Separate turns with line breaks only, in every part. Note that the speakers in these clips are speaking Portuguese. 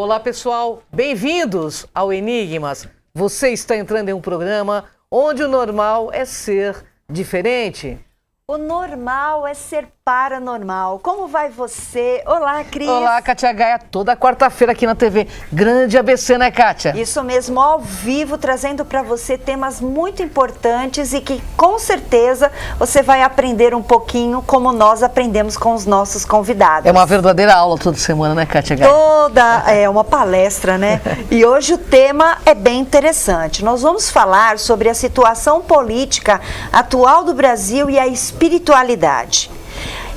Olá pessoal, bem-vindos ao Enigmas. Você está entrando em um programa onde o normal é ser diferente.
O normal é ser paranormal. Como vai você? Olá, Cris.
Olá, Kátia Gaia, toda quarta-feira aqui na TV. Grande ABC, né, Kátia?
Isso mesmo, ao vivo, trazendo para você temas muito importantes e que com certeza você vai aprender um pouquinho como nós aprendemos com os nossos convidados.
É uma verdadeira aula toda semana, né, Kátia Gaia?
É uma palestra, né? E hoje o tema é bem interessante. Nós vamos falar sobre a situação política atual do Brasil e a espiritualidade.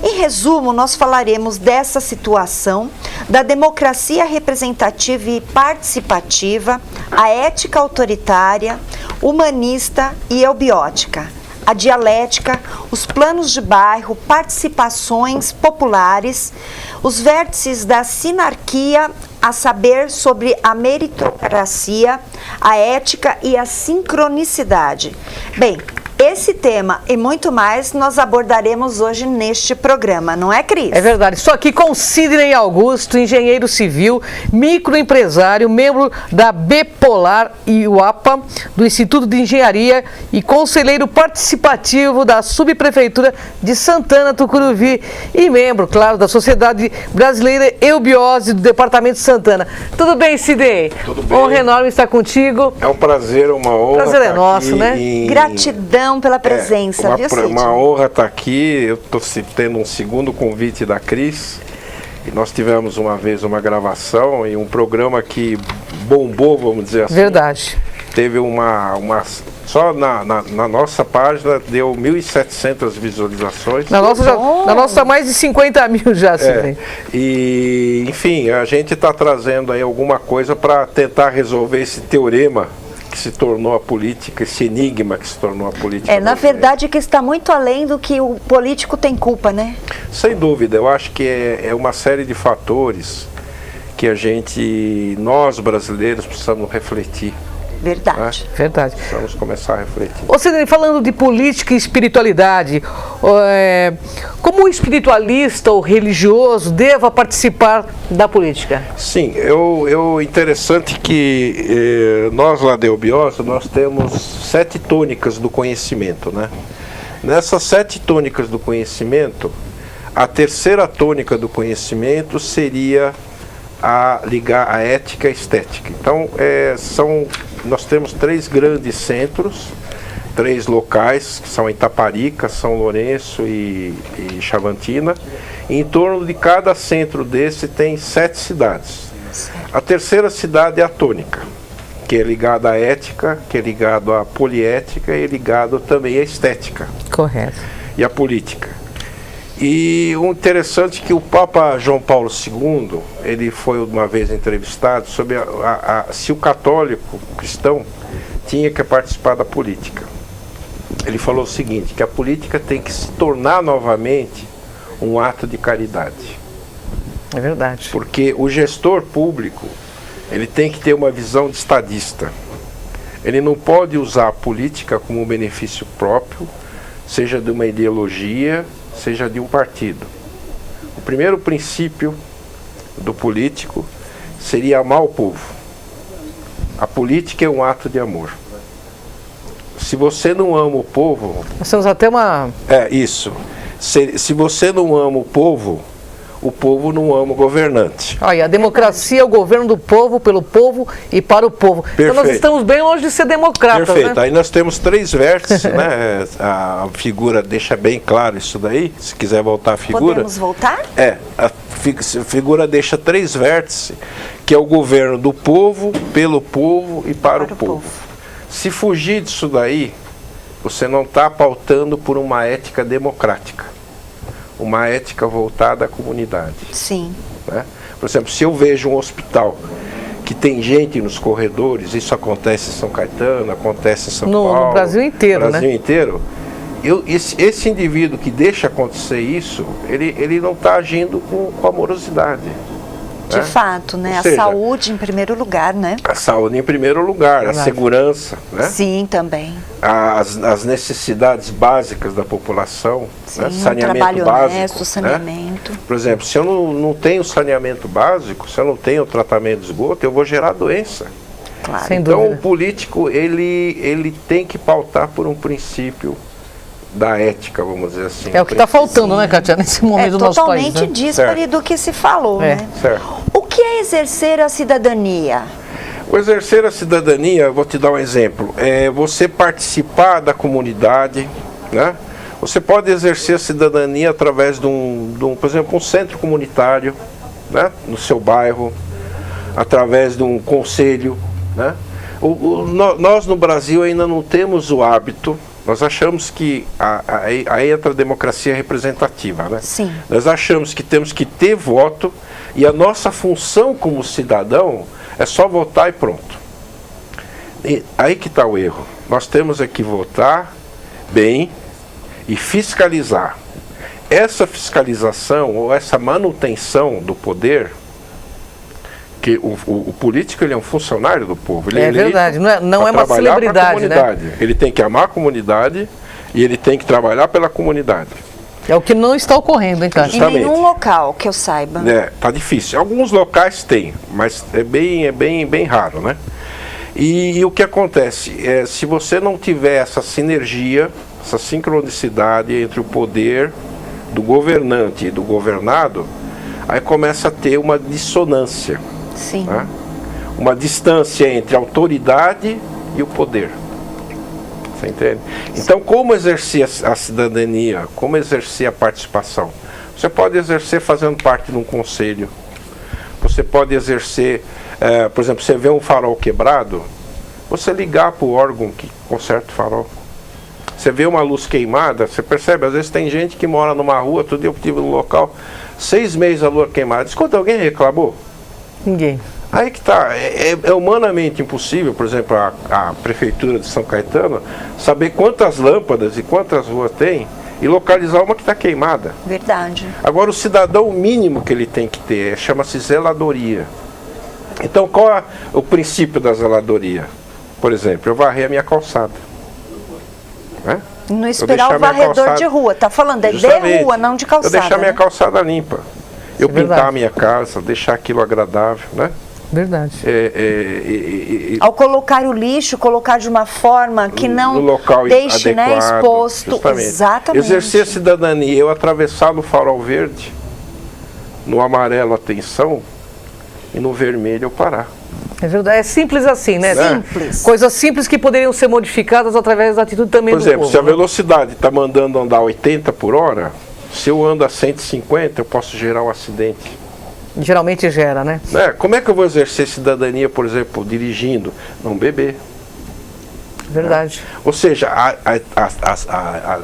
Em resumo, nós falaremos dessa situação, da democracia representativa e participativa, a ética autoritária, humanista e eubiótica, a dialética, os planos de bairro, participações populares, os vértices da sinarquia, a saber sobre a meritocracia, a ética e a sincronicidade. Bem, esse tema e muito mais nós abordaremos hoje neste programa, não é, Cris?
É verdade. Estou aqui com Sidney Augusto, engenheiro civil, microempresário, membro da Bipolar e UAPA, do Instituto de Engenharia e conselheiro participativo da Subprefeitura de Santana, Tucuruvi e membro, claro, da Sociedade Brasileira Eubiose do Departamento de Santana. Tudo bem, Sidney?
Tudo bem.
Honra enorme estar contigo.
É um prazer, uma honra.
Prazer é nosso, né?
Gratidão pela presença, viu, Sidney?
Uma honra estar aqui. Eu estou tendo um segundo convite da Cris. E nós tivemos uma vez uma gravação e um programa que bombou, vamos dizer assim.
Verdade.
Teve só na nossa página deu 1.700 visualizações.
Na nossa mais de 50 mil já, Sidney.
E, enfim, a gente está trazendo aí alguma coisa para tentar resolver esse teorema que se tornou a política, esse enigma que se tornou a política.
Na verdade, que está muito além do que o político tem culpa, né?
Sem dúvida, eu acho que é uma série de fatores que nós brasileiros precisamos refletir.
Verdade.
Verdade.
Precisamos começar a refletir.
Ô, Sidney, falando de política e espiritualidade, como o espiritualista ou religioso deva participar da política?
Sim, interessante que nós lá da Eubiose, nós temos 7 tônicas do conhecimento, né? Nessas 7 tônicas do conhecimento, a terceira tônica do conhecimento seria ligar a ética e a estética. Então, nós temos 3 grandes centros, 3 locais, que são Itaparica, São Lourenço e Chavantina. E em torno de cada centro desse tem 7 cidades. A terceira cidade é a tônica, que é ligada à ética, que é ligado à poliética e é ligado também à estética.
Correto.
E à política. E o interessante é que o Papa João Paulo II, ele foi uma vez entrevistado sobre se o católico cristão tinha que participar da política. Ele falou o seguinte, que a política tem que se tornar novamente um ato de caridade.
É verdade.
Porque o gestor público, ele tem que ter uma visão de estadista. Ele não pode usar a política como um benefício próprio, seja de uma ideologia, seja de um partido. O primeiro princípio do político seria amar o povo. A política é um ato de amor. Se você não ama o povo...
Nós temos até uma...
isso. Se você não ama o povo não ama o governante.
A democracia é o governo do povo, pelo povo e para o povo.
Perfeito.
Então nós estamos bem longe de ser democratas,
Perfeito.
né?
Aí nós temos 3 vértices, né? A figura deixa bem claro isso daí. Se quiser voltar a figura...
Podemos voltar?
A figura deixa 3 vértices, que é o governo do povo, pelo povo e para o povo. Se fugir disso daí, você não está pautando por uma ética democrática. Uma ética voltada à comunidade.
Sim.
Né? Por exemplo, se eu vejo um hospital que tem gente nos corredores, isso acontece em São Caetano, acontece em São Paulo.
No Brasil inteiro,
no Brasil inteiro. Esse indivíduo que deixa acontecer isso, ele não está agindo com amorosidade.
De fato, né?
Ou
A
seja,
saúde em primeiro lugar, né?
A saúde em primeiro lugar, a segurança, né?
Sim, também.
As necessidades básicas da população,
Sim,
né? Saneamento
trabalho
básico,
honesto, saneamento.
Né? Por exemplo, se eu não tenho saneamento básico, se eu não tenho tratamento de esgoto, eu vou gerar doença.
Claro.
Sem
Então
dúvida.
o político, ele tem que pautar por um princípio da ética, vamos dizer assim.
É o que está faltando, né, Kátia, nesse momento do nosso país.
Totalmente díspare do que se falou,
É.
né?
Certo.
O que é exercer a cidadania?
O exercer a cidadania, vou te dar um exemplo, é você participar da comunidade, né? Você pode exercer a cidadania através de por exemplo, um centro comunitário, no seu bairro, através de um conselho, Nós no Brasil ainda não temos o hábito, nós achamos que aí entra a democracia representativa, né?
Sim.
Nós achamos que temos que ter voto e a nossa função como cidadão é só votar e pronto. E aí que está o erro. Nós temos que votar bem e fiscalizar. Essa fiscalização ou essa manutenção do poder, que o político ele é um funcionário do povo. Ele
É verdade, não é uma
trabalhar
celebridade,
pra comunidade. Ele tem que amar a comunidade e ele tem que trabalhar pela comunidade.
É o que não está ocorrendo, hein, Kátia?
Em nenhum local que eu saiba.
Tá difícil. Alguns locais tem, mas é bem raro, né? E o que acontece? Se você não tiver essa sinergia, essa sincronicidade entre o poder do governante e do governado, aí começa a ter uma dissonância.
Sim.
Né? Uma distância entre a autoridade e o poder. Você entende? Então, como exercer a cidadania? Como exercer a participação? Você pode exercer fazendo parte de um conselho. Você pode exercer, por exemplo, você vê um farol quebrado, você ligar para o órgão que conserta o farol. Você vê uma luz queimada, você percebe, às vezes tem gente que mora numa rua, outro dia eu estive no local, 6 meses a luz queimada. Escuta, alguém reclamou?
Ninguém.
Aí que está, é humanamente impossível, por exemplo, a Prefeitura de São Caetano, saber quantas lâmpadas e quantas ruas tem e localizar uma que está queimada.
Verdade.
Agora, o cidadão, o mínimo que ele tem que ter chama-se zeladoria. Então, qual é o princípio da zeladoria? Por exemplo, eu varrer a minha calçada. Né?
Não esperar o varredor de rua. Está falando de rua, não de calçada.
Eu deixar minha calçada limpa. Eu pintar
verdade.
a minha casa, deixar aquilo agradável, né?
Verdade.
Ao colocar o lixo, colocar de uma forma que não
no local
deixe
adequado,
exposto.
justamente.
Exatamente.
Exercer a cidadania, eu atravessar no farol verde, no amarelo atenção e no vermelho eu parar.
É verdade. É simples assim, né?
Simples.
Coisas simples que poderiam ser modificadas através da atitude também
Por
do
exemplo,
povo,
se a
né?
velocidade está mandando andar 80 por hora, se eu ando a 150, eu posso gerar um acidente.
Geralmente gera, né?
Como é que eu vou exercer cidadania, por exemplo, dirigindo? Não beber.
Verdade.
Ou seja,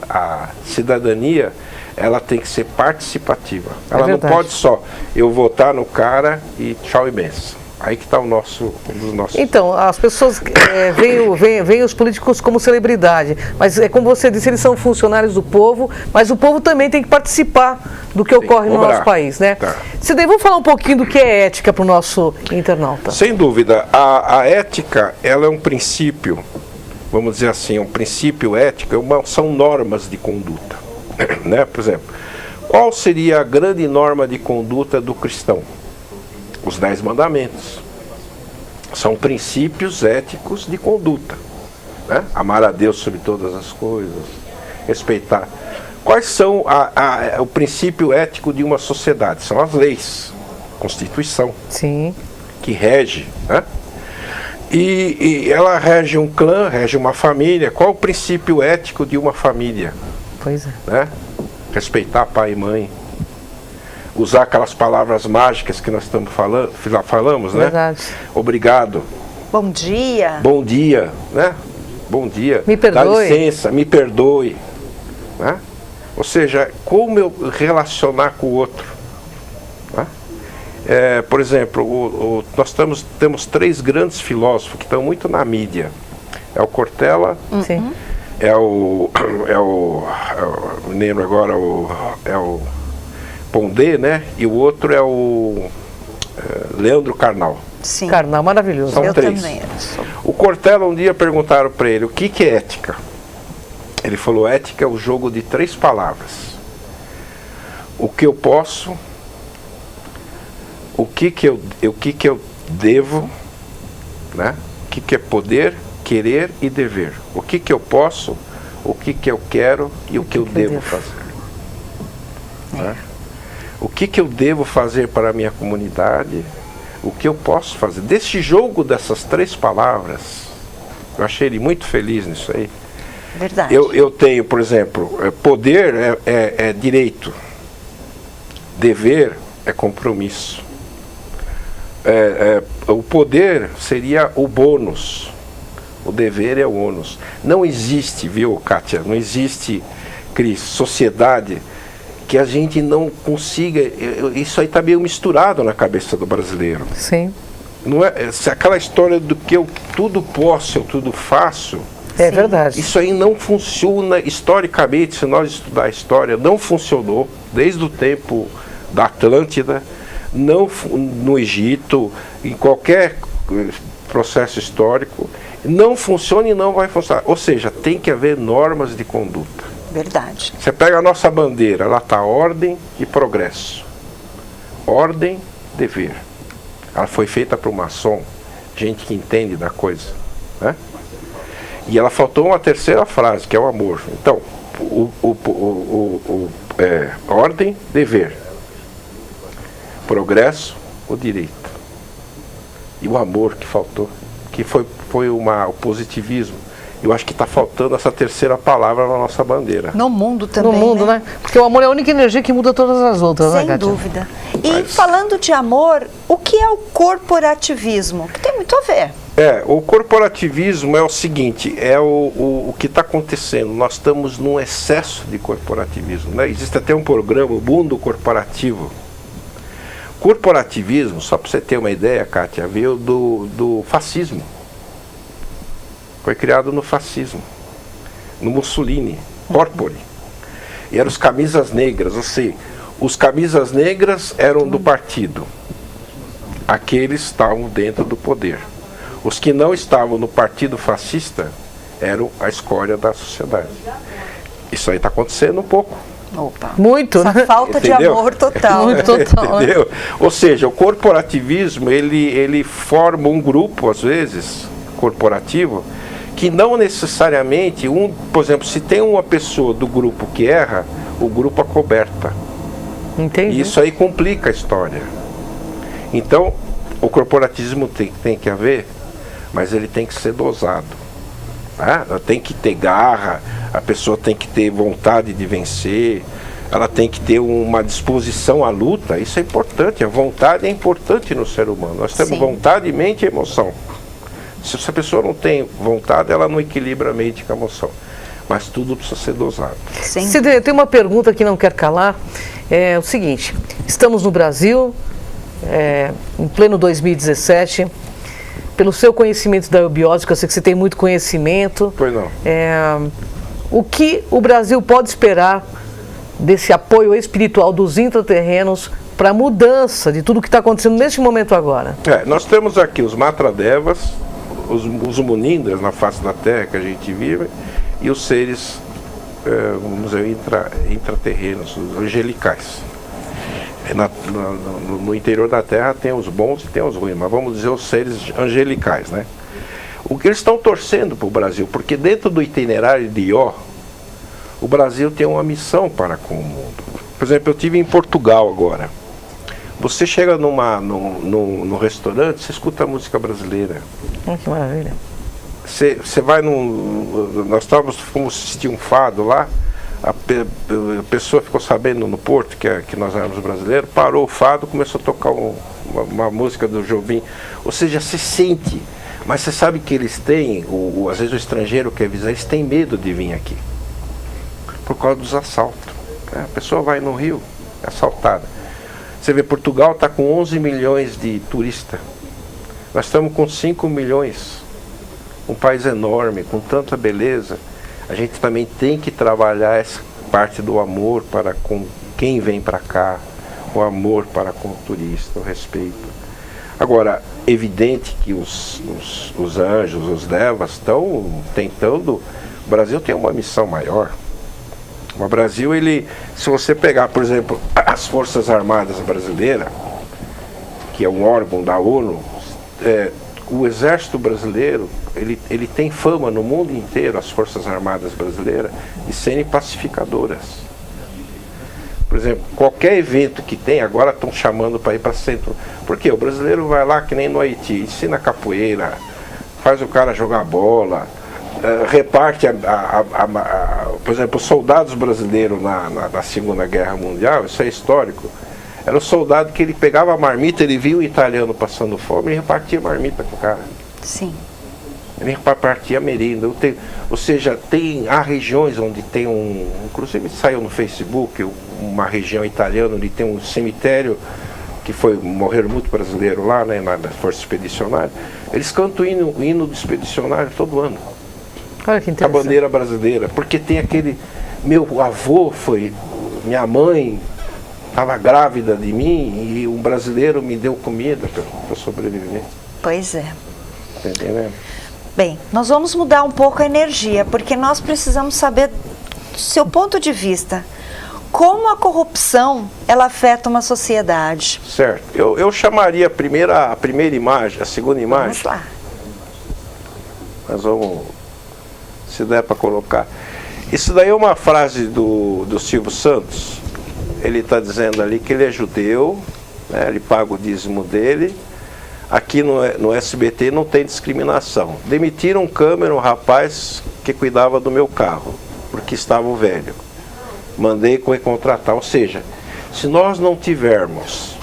a cidadania, ela tem que ser participativa. Ela não
verdade.
pode só eu votar no cara e tchau e benção. Aí que está um dos nossos...
Então, as pessoas veem os políticos como celebridade, mas é como você disse, eles são funcionários do povo, mas o povo também tem que participar do que ocorre no nosso país, né?
Tá.
Sidney, vamos falar um pouquinho do que é ética para o nosso internauta.
Sem dúvida, a ética, ela é um princípio, vamos dizer assim, um princípio ético, são normas de conduta. Né? Por exemplo, qual seria a grande norma de conduta do cristão? Os 10 mandamentos. São princípios éticos de conduta. Né? Amar a Deus sobre todas as coisas, respeitar. Quais são o princípio ético de uma sociedade? São as leis, Constituição,
Sim.
que rege, né? E ela rege um clã, rege uma família. Qual o princípio ético de uma família?
Pois é.
Né? Respeitar pai e mãe. Usar aquelas palavras mágicas que nós falamos, né?
Verdade.
Obrigado.
Bom dia.
Bom dia, né? Bom dia.
Me perdoe.
Dá licença, me perdoe. Né? Ou seja, como eu relacionar com o outro. Né? Por exemplo, nós temos 3 grandes filósofos que estão muito na mídia. É o Cortella,
Sim.
me lembro agora, é o Pondé, né? E o outro é o Leandro Carnal.
Sim.
Carnal, maravilhoso.
São
Eu
três.
também.
O Cortella um dia perguntaram para ele o que é ética. Ele falou: ética é o jogo de 3 palavras. O que eu posso, o que eu devo, né? O que é poder, querer e dever. O que eu posso, o que eu quero e o que eu devo fazer. Né? O que eu devo fazer para a minha comunidade, o que eu posso fazer. Desse jogo dessas 3 palavras, eu achei ele muito feliz nisso aí.
Verdade.
Eu tenho, por exemplo, poder é direito, dever é compromisso. O poder seria o bônus, o dever é o ônus. Não existe, viu, Kátia, não existe, Cris, sociedade que a gente não consiga. Isso aí está meio misturado na cabeça do brasileiro.
Sim.
Não é, aquela história do que eu tudo posso, eu tudo faço.
É verdade.
Isso aí não funciona historicamente. Se nós estudar a história, não funcionou desde o tempo da Atlântida, não no Egito, em qualquer processo histórico, não funciona e não vai funcionar. Ou seja, tem que haver normas de conduta.
Verdade.
Você pega a nossa bandeira, lá está ordem e progresso. Ordem, dever. Ela foi feita para o maçom, gente que entende da coisa, né? E ela faltou uma terceira frase, que é o amor. Então, ordem, dever. Progresso, o direito. E o amor que faltou, que foi o positivismo. Eu acho que está faltando essa terceira palavra na nossa bandeira.
No mundo também,
No mundo, né? Porque o amor é a única energia que muda todas as outras, né,
Sem
Kátia?
dúvida. E falando de amor, o que é o corporativismo? Que tem muito a ver.
O corporativismo é o seguinte, é o que está acontecendo. Nós estamos num excesso de corporativismo, né? Existe até um programa, o Mundo Corporativo. Corporativismo, só para você ter uma ideia, Kátia, veio do fascismo. Foi criado no fascismo, no Mussolini, corpore. E eram os camisas negras, ou seja, os camisas negras eram do partido. Aqueles estavam dentro do poder. Os que não estavam no partido fascista eram a escória da sociedade. Isso aí está acontecendo um pouco.
Opa.
Muito,
Essa
né?
falta
Entendeu?
de amor total.
Muito total, né?
Entendeu? Ou seja, o corporativismo, ele forma um grupo, às vezes, corporativo, que não necessariamente, por exemplo, se tem uma pessoa do grupo que erra, o grupo acoberta.
Entendi.
E isso aí complica a história. Então, o corporativismo tem que haver, mas ele tem que ser dosado. Né? Tem que ter garra, a pessoa tem que ter vontade de vencer, ela tem que ter uma disposição à luta. Isso é importante, a vontade é importante no ser humano. Nós temos vontade, mente e emoção. Se essa pessoa não tem vontade, ela não equilibra a mente com a emoção. Mas tudo precisa ser dosado.
Cidre, tem uma pergunta que não quer calar. É o seguinte, estamos no Brasil, em pleno 2017, pelo seu conhecimento da eubiose, que eu sei que você tem muito conhecimento.
Pois não.
O que o Brasil pode esperar desse apoio espiritual dos intraterrenos para a mudança de tudo que está acontecendo neste momento agora?
Nós temos aqui os Matradevas, os Munindras na face da Terra que a gente vive, e os seres, vamos dizer, intraterrenos, os angelicais. No interior da Terra tem os bons e tem os ruins, mas vamos dizer os seres angelicais, né? O que eles estão torcendo para o Brasil, porque dentro do itinerário de Ió, o Brasil tem uma missão para com o mundo. Por exemplo, eu estive em Portugal agora. Você chega num restaurante, você escuta a música brasileira.
Que maravilha.
Você vai nós fomos assistir um fado lá, a pessoa ficou sabendo no Porto que nós éramos brasileiros, parou o fado, começou a tocar uma música do Jobim. Ou seja, você sente, mas você sabe que eles têm, às vezes o estrangeiro quer avisar, eles têm medo de vir aqui, por causa dos assaltos. A pessoa vai no Rio, é assaltada. Você vê, Portugal está com 11 milhões de turistas. Nós estamos com 5 milhões. Um país enorme, com tanta beleza. A gente também tem que trabalhar essa parte do amor para com quem vem para cá, o amor para com o turista, o respeito. Agora, evidente que os anjos, os devas estão tentando. O Brasil tem uma missão maior. O Brasil, se você pegar, por exemplo, as Forças Armadas Brasileiras, que é um órgão da ONU, o Exército Brasileiro, ele tem fama no mundo inteiro, as Forças Armadas Brasileiras, de serem pacificadoras. Por exemplo, qualquer evento que tem, agora estão chamando para ir para centro. Por quê? O brasileiro vai lá que nem no Haiti, ensina capoeira, faz o cara jogar bola, reparte, por exemplo, os soldados brasileiros na Segunda Guerra Mundial, isso é histórico, era o soldado que ele pegava a marmita, ele via o italiano passando fome e repartia a marmita com o cara.
Sim.
Ele repartia a merenda. Ou seja, há regiões onde tem inclusive saiu no Facebook, uma região italiana onde tem um cemitério que morreram muito brasileiro lá, né, na Força Expedicionária. Eles cantam o hino do expedicionário todo ano.
Olha que interessante.
A bandeira brasileira, porque tem aquele, meu avô minha mãe estava grávida de mim e um brasileiro me deu comida para sobreviver.
Pois é.
Tá entendendo?
Bem, nós vamos mudar um pouco a energia, porque nós precisamos saber do seu ponto de vista. Como a corrupção, ela afeta uma sociedade?
Certo. Eu chamaria a primeira imagem, a segunda imagem.
Vamos lá.
Nós vamos, se der para colocar. Isso daí é uma frase do Silvio Santos. Ele está dizendo ali que ele é judeu, né, ele paga o dízimo dele. Aqui no SBT não tem discriminação. Demitiram um rapaz que cuidava do meu carro, porque estava velho. Mandei contratar. Ou seja, se nós não tivermos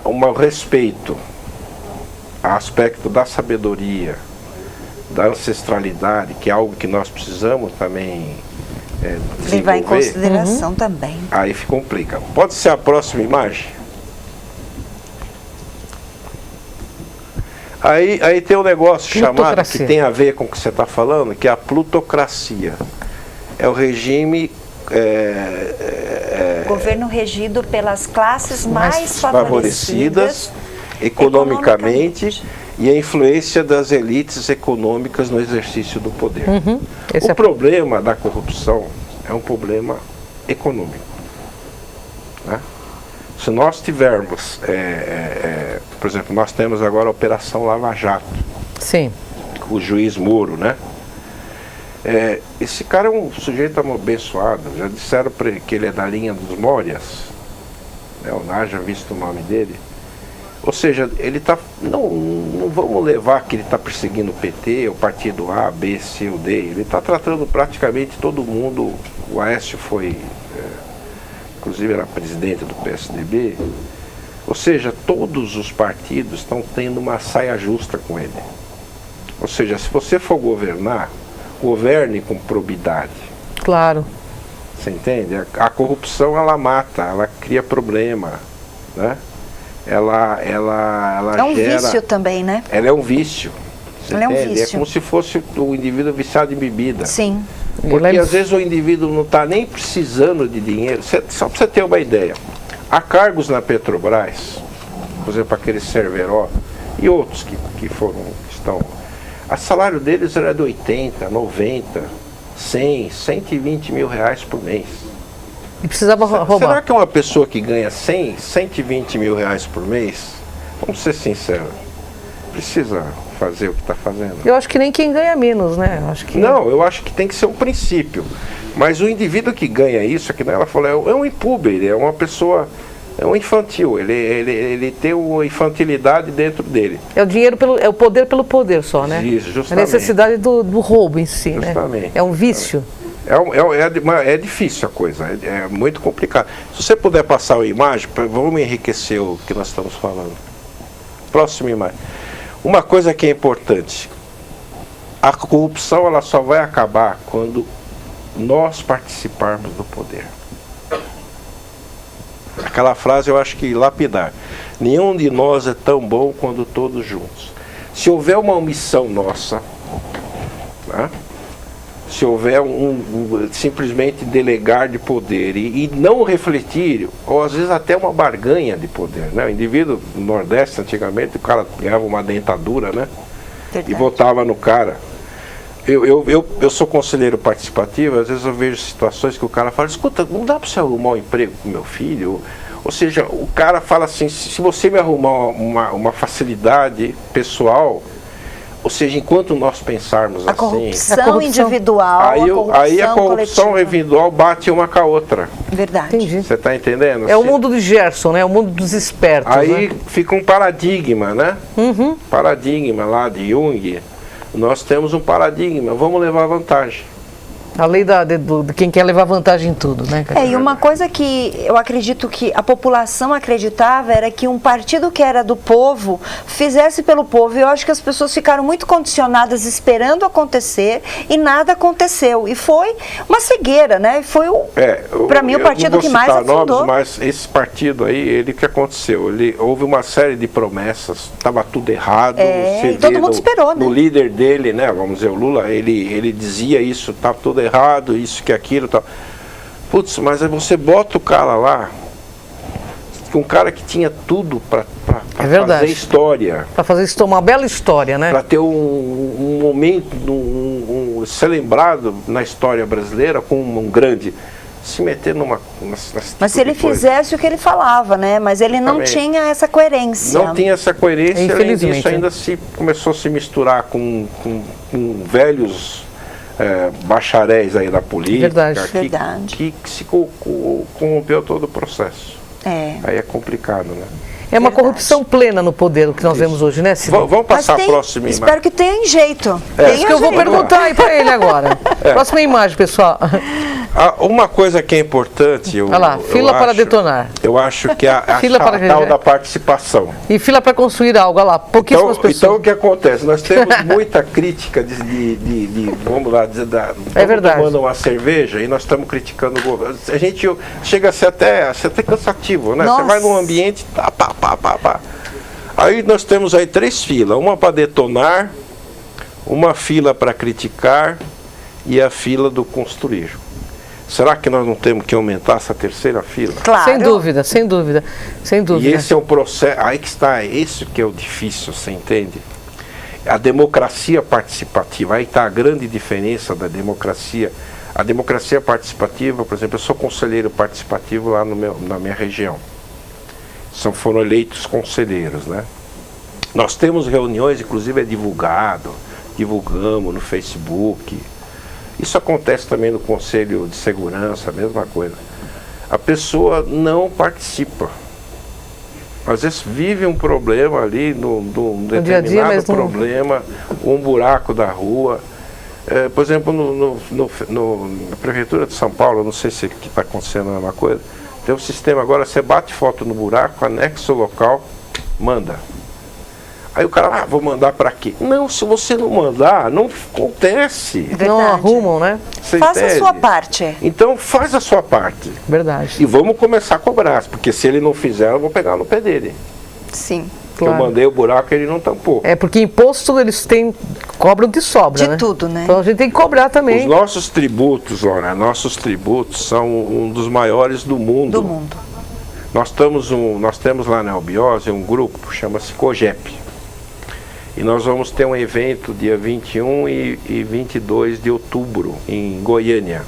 um respeito a aspecto da sabedoria, da ancestralidade, que é algo que nós precisamos também
levar em consideração também.
Aí complica. Pode ser a próxima imagem? Aí tem um negócio chamado, que tem a ver com o que você está falando, que é a plutocracia. É o regime...
governo regido pelas classes mais favorecidas economicamente e a influência das elites econômicas no exercício do poder.
O
problema da corrupção é um problema econômico, né? Se nós tivermos, por exemplo, nós temos agora a Operação Lava Jato.
Sim.
O juiz Moro, né? Esse cara é um sujeito abençoado. Já disseram para ele que ele é da linha dos Mórias, né? Eu haja visto o nome dele. Ou seja, ele está... Não vamos levar que ele está perseguindo o PT, o partido A, B, C ou D. Ele está tratando praticamente todo mundo. O Aécio foi... inclusive era presidente do PSDB. Ou seja, todos os partidos estão tendo uma saia justa com ele. Ou seja, se você for governar, governe com probidade.
Claro.
Você entende? A corrupção, ela mata, ela cria problema, né? Ela
é um
gera...
vício também, né?
Ela é um vício. Você
ela
entende?
É um vício.
É como se fosse o indivíduo viciado em bebida.
Sim.
Porque às vezes o indivíduo não está nem precisando de dinheiro. Só para você ter uma ideia. Há cargos na Petrobras, por exemplo, aquele Cerveró e outros que estão... O salário deles era de 80, 90, 100, 120 mil reais por mês.
E precisava roubar.
Será que uma pessoa que ganha 100, 120 mil reais por mês, vamos ser sinceros, precisa fazer o que está fazendo?
Eu acho que nem quem ganha menos, né?
Não, eu acho que tem que ser um princípio. Mas o indivíduo que ganha isso, que ela falou, é um impúber, ele é uma pessoa, é um infantil, ele tem uma infantilidade dentro dele.
É o dinheiro é o poder pelo poder só, né?
Isso, justamente.
A necessidade do roubo em si,
justamente,
né? É um vício.
É difícil a coisa, é muito complicado. Se você puder passar a imagem, vamos enriquecer o que nós estamos falando. Próxima imagem. Uma coisa que é importante, a corrupção ela só vai acabar quando nós participarmos do poder. Aquela frase eu acho que lapidar. Nenhum de nós é tão bom quando todos juntos. Se houver uma omissão nossa, né? se houver simplesmente delegar de poder e não refletir, ou às vezes até uma barganha de poder, né? O indivíduo no Nordeste, antigamente, o cara ganhava uma dentadura, né?
Verdade.
E votava no cara. Eu sou conselheiro participativo, às vezes eu vejo situações que o cara fala, escuta, não dá para você arrumar um emprego com meu filho? Ou seja, o cara fala assim, se você me arrumar uma facilidade pessoal, ou seja, enquanto nós pensarmos
A
assim...
corrupção individual,
Aí a corrupção
coletiva.
Individual bate uma com a outra.
Verdade.
Entendi.
Você está entendendo?
É o mundo de Gerson, né? É o mundo dos espertos.
Aí
né?
fica um paradigma, né? Paradigma lá de Jung. Nós temos um paradigma, vamos levar vantagem.
A lei de quem quer levar vantagem em tudo, né, cara?
E uma coisa que eu acredito que a população acreditava era que um partido que era do povo fizesse pelo povo. E eu acho que as pessoas ficaram muito condicionadas esperando acontecer e nada aconteceu. E foi uma cegueira, né? E foi, para mim, o partido que mais afundou.
Mas esse partido aí, ele que aconteceu? Houve uma série de promessas, estava tudo errado.
E todo mundo esperou, né?
O líder dele, né, vamos dizer, o Lula, ele dizia isso, estava tudo errado, isso que aquilo, tal. Putz, mas aí você bota o cara lá, um cara que tinha tudo para fazer história.
Para fazer uma bela história, né?
Para ter um momento, ser lembrado na história brasileira como um grande. Se meter
Mas se ele fizesse o que ele falava, né? Mas ele não tinha essa coerência.
Não tinha essa coerência,
infelizmente.
Além disso, ainda começou a se misturar com velhos bacharéis aí da política. Que se corrompeu todo o processo. Aí é complicado, né?
É uma corrupção plena no poder, o que nós vemos hoje, né, Cida?
Vamos passar a próxima imagem.
Espero que tenha jeito.
Isso que eu vou perguntar aí para ele agora. Próxima imagem, pessoal.
Uma coisa que é importante...
Olha lá, fila para detonar.
Eu acho que a tal da participação.
E fila para construir algo, olha lá, pouquíssimas pessoas.
Então o que acontece? Nós temos muita crítica vamos lá,
verdade.
Tomando uma cerveja e nós estamos criticando o governo. A gente chega a ser até cansativo, né? Você vai num ambiente, pá. Aí nós temos aí 3 filas, uma para detonar, uma fila para criticar e a fila do construir. Será que nós não temos que aumentar essa terceira fila?
Claro.
Sem dúvida.
E esse é um processo, aí que está, isso que é o difícil, você entende? A democracia participativa, aí está a grande diferença da democracia. A democracia participativa, por exemplo, eu sou conselheiro participativo lá na minha região. Foram eleitos conselheiros, né? Nós temos reuniões, inclusive é divulgamos no Facebook. Isso acontece também no Conselho de Segurança, a mesma coisa. A pessoa não participa. Às vezes vive um problema ali, num determinado problema, um buraco da rua. Por exemplo, na Prefeitura de São Paulo, eu não sei se está acontecendo a mesma coisa, tem um sistema agora, você bate foto no buraco, anexa o local, manda. Aí o cara, vou mandar para quê? Não, se você não mandar, não acontece.
Verdade.
Não arrumam, né?
Faça a sua parte.
Então faz a sua parte.
Verdade.
E vamos começar a cobrar, porque se ele não fizer, eu vou pegar no pé dele.
Sim.
Claro.
Eu mandei o buraco e ele não tampou.
Porque imposto eles cobram de sobra,
de tudo, né?
Então a gente tem que cobrar também.
Os nossos tributos, Lorena, são um dos maiores do mundo. Nós temos lá na Albiose um grupo, chama-se COGEP. E nós vamos ter um evento dia 21 e 22 de outubro em Goiânia,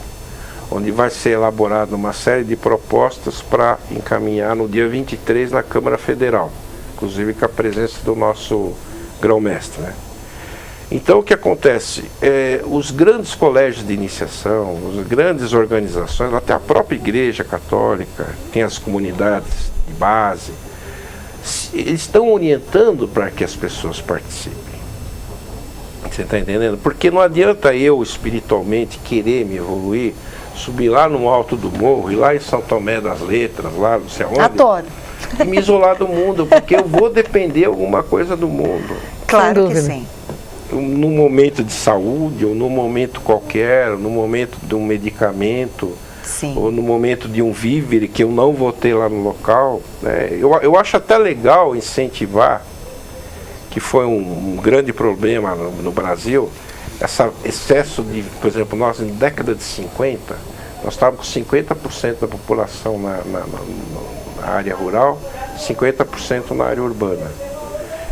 onde vai ser elaborada uma série de propostas para encaminhar no dia 23 na Câmara Federal, inclusive com a presença do nosso grão-mestre, né? Então o que acontece? Os grandes colégios de iniciação, as grandes organizações, até a própria Igreja Católica, tem as comunidades de base, eles estão orientando para que as pessoas participem. Você está entendendo? Porque não adianta eu espiritualmente querer me evoluir, subir lá no alto do morro, ir lá em São Tomé das Letras, lá não sei aonde.
Adoro.
E me isolar do mundo, porque eu vou depender alguma coisa do mundo.
Claro que sim.
Num momento de saúde, ou num momento qualquer, ou num momento de um medicamento,
sim,
ou no momento de um vívere que eu não vou ter lá no local, né? Eu acho até legal incentivar, que foi um grande problema no Brasil, esse excesso de, por exemplo, nós em década de 50, nós estávamos com 50% da população na área rural, 50% na área urbana.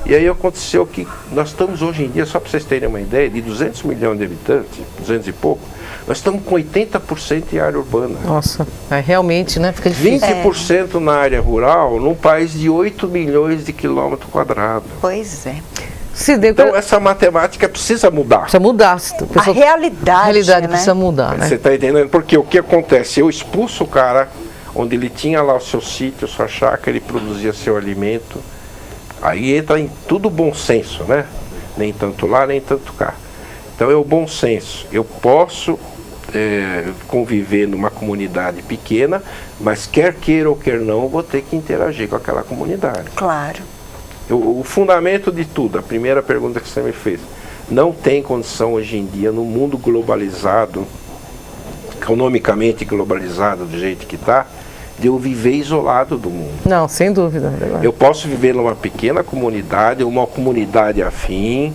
E aí aconteceu que nós estamos hoje em dia, só para vocês terem uma ideia, de 200 milhões de habitantes, 200 e pouco, nós estamos com 80% em área urbana.
Nossa, realmente, né? Fica difícil.
20% na área rural, num país de 8 milhões de quilômetros quadrados.
Pois é.
Então essa matemática precisa mudar.
Precisa mudar.
A realidade, né?
Precisa mudar, né?
Você está entendendo? Porque o que acontece? Eu expulso o cara onde ele tinha lá o seu sítio, sua chácara, ele produzia seu alimento. Aí entra em tudo bom senso, né? Nem tanto lá, nem tanto cá. Então é o bom senso. Eu posso conviver numa comunidade pequena, mas quer queira ou quer não, eu vou ter que interagir com aquela comunidade.
Claro.
O fundamento de tudo, a primeira pergunta que você me fez, não tem condição hoje em dia, no mundo globalizado, economicamente globalizado do jeito que está, de eu viver isolado do mundo.
Não, sem dúvida.
Eu posso viver numa pequena comunidade, uma comunidade afim,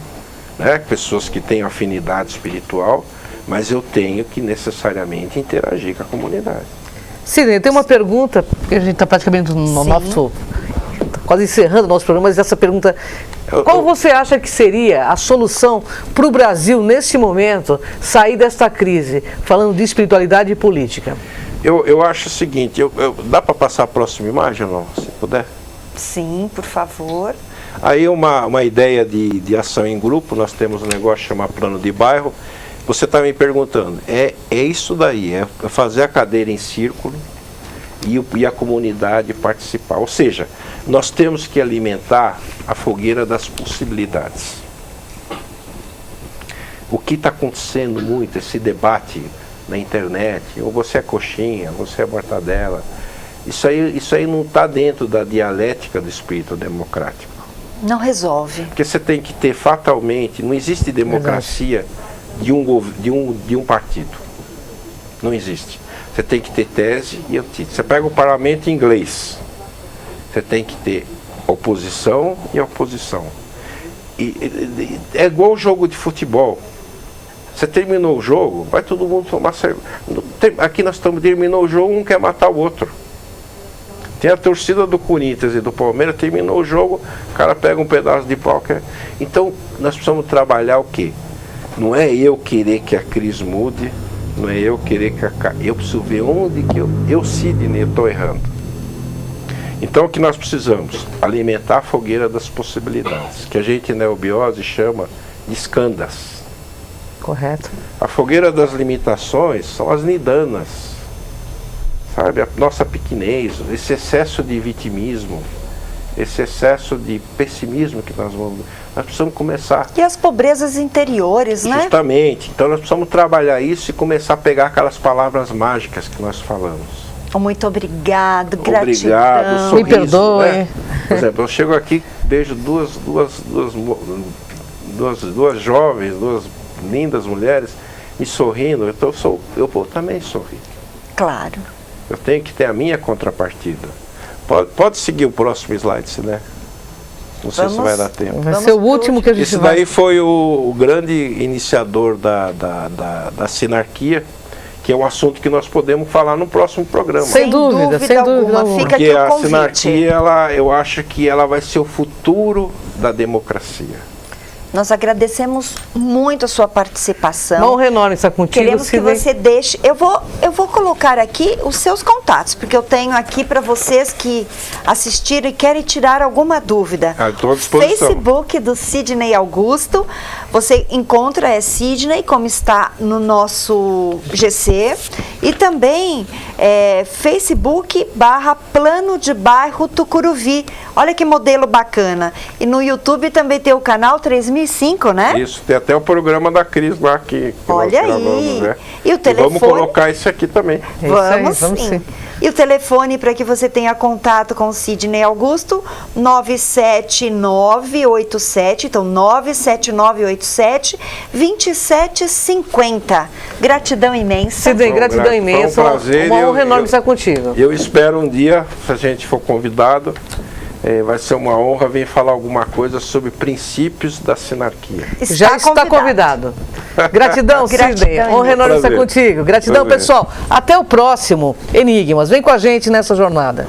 né, pessoas que têm afinidade espiritual, mas eu tenho que necessariamente interagir com a comunidade.
Sidney, tem uma pergunta, porque a gente está praticamente no nosso... quase encerrando o nosso programa, mas essa pergunta, qual você acha que seria a solução para o Brasil, nesse momento, sair desta crise, falando de espiritualidade e política?
Eu acho o seguinte, dá para passar a próxima imagem ou não, se puder?
Sim, por favor.
Aí uma ideia de ação em grupo, nós temos um negócio chamado plano de bairro. Você está me perguntando, é isso daí, é fazer a cadeira em círculo e a comunidade participar. Ou seja, nós temos que alimentar a fogueira das possibilidades. O que está acontecendo muito, esse debate na internet, ou você é coxinha, ou você é mortadela, isso aí não está dentro da dialética do espírito democrático.
Não resolve.
Porque você tem que ter fatalmente, não existe democracia de um partido. Não existe. Você tem que ter tese e antítese. Você pega o parlamento inglês, você tem que ter oposição e oposição. É igual o jogo de futebol. Você terminou o jogo, vai todo mundo tomar cerveja. Aqui nós terminou o jogo, um quer matar o outro. Tem a torcida do Corinthians e do Palmeiras, terminou o jogo, o cara pega um pedaço de pau. Então, nós precisamos trabalhar o quê? Não é eu querer que a crise mude, não é eu querer que eu preciso ver onde que eu Sidney, estou errando. Então, o que nós precisamos? Alimentar a fogueira das possibilidades, que a gente na Eubiose chama de skandhas.
Correto.
A fogueira das limitações são as nidanas, sabe? A nossa pequenez, esse excesso de vitimismo, esse excesso de pessimismo que nós precisamos começar.
E as pobrezas interiores, né?
Justamente. Então nós precisamos trabalhar isso e começar a pegar aquelas palavras mágicas que nós falamos.
Muito obrigado, gratidão.
Obrigado, sorriso,
me perdoe.
Né? Por exemplo, eu chego aqui, vejo duas jovens, duas lindas mulheres me sorrindo, então eu vou também sorrir.
Claro.
Eu tenho que ter a minha contrapartida. Pode seguir o próximo slide, né? Não sei se vai dar tempo.
Vai ser o último que a gente
Esse daí foi o grande iniciador da sinarquia, que é um assunto que nós podemos falar no próximo programa.
Sem dúvida alguma.
Fica
porque
aqui o
a
convite.
sinarquia, eu acho que ela vai ser o futuro da democracia.
Nós agradecemos muito a sua participação.
Uma honra enorme estar contigo,
Queremos que
Sidney.
você deixe... Eu vou colocar aqui os seus contatos, porque eu tenho aqui para vocês que assistiram e querem tirar alguma dúvida.
Estou à disposição.
Facebook do Sidney Augusto. Você encontra Sidney, como está no nosso GC. E também Facebook/Plano de Bairro Tucuruvi. Olha que modelo bacana. E no YouTube também tem o canal 3005, né?
Isso, tem até o programa da Cris lá que
Olha
nós gravamos,
aí.
né?
E o telefone?
Vamos colocar isso aqui também.
É isso aí,
Vamos
vamos
sim.
sim.
E o telefone para que você tenha contato com o Sidney Augusto, 97987, então 97987-2750. Gratidão imensa.
Sidney, gratidão
Foi um
imensa.
prazer,
Uma honra enorme estar contigo.
Eu espero um dia, se a gente for convidado, vai ser uma honra vir falar alguma coisa sobre princípios da sinarquia.
Já está convidado. Gratidão, Sidney.
Gratidão.
Honra enorme estar
Prazer.
contigo. Gratidão,
Prazer.
pessoal. Até o próximo Enigmas. Vem com a gente nessa jornada.